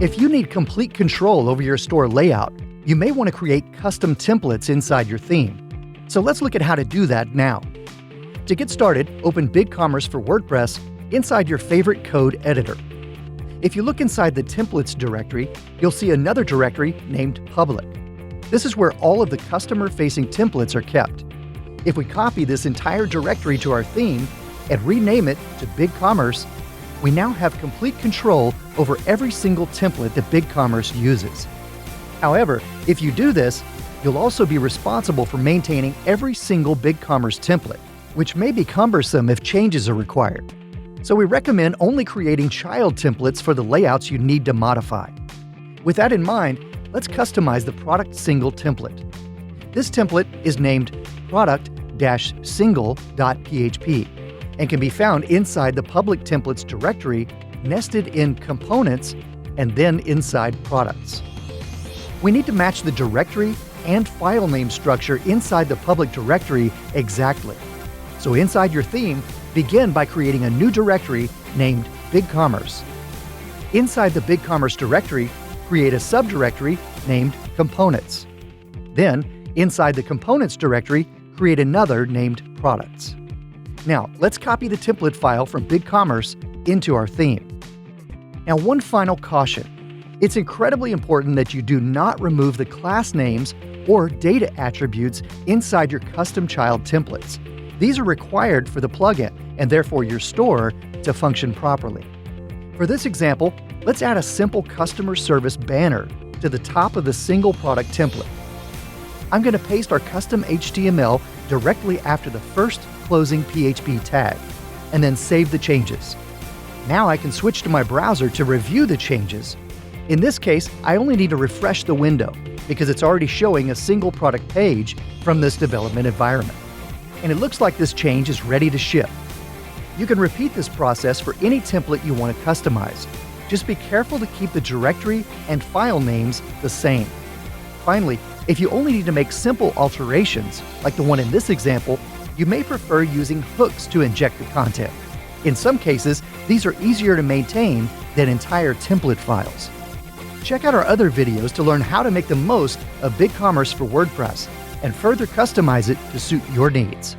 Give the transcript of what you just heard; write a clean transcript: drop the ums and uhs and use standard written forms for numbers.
If you need complete control over your store layout, you may want to create custom templates inside your theme. So let's look at how to do that now. To get started, open BigCommerce for WordPress inside your favorite code editor. If you look inside the templates directory, you'll see another directory named Public. This is where all of the customer-facing templates are kept. If we copy this entire directory to our theme and rename it to BigCommerce, we now have complete control over every single template that BigCommerce uses. However, if you do this, you'll also be responsible for maintaining every single BigCommerce template, which may be cumbersome if changes are required. So we recommend only creating child templates for the layouts you need to modify. With that in mind, let's customize the product single template. This template is named product-single.php and can be found inside the public templates directory, nested in components, and then inside products. We need to match the directory and file name structure inside the public directory exactly. So inside your theme, begin by creating a new directory named BigCommerce. Inside the BigCommerce directory, create a subdirectory named Components. Then, inside the Components directory, create another named Products. Now, let's copy the template file from BigCommerce into our theme. Now, one final caution. It's incredibly important that you do not remove the class names or data attributes inside your custom child templates. These are required for the plugin and therefore your store to function properly. For this example, let's add a simple customer service banner to the top of the single product template. I'm going to paste our custom HTML directly after the first closing PHP tag, and then save the changes. Now I can switch to my browser to review the changes. In this case, I only need to refresh the window because it's already showing a single product page from this development environment. And it looks like this change is ready to ship. You can repeat this process for any template you want to customize. Just be careful to keep the directory and file names the same. Finally, if you only need to make simple alterations, like the one in this example, you may prefer using hooks to inject the content. In some cases, these are easier to maintain than entire template files. Check out our other videos to learn how to make the most of BigCommerce for WordPress and further customize it to suit your needs.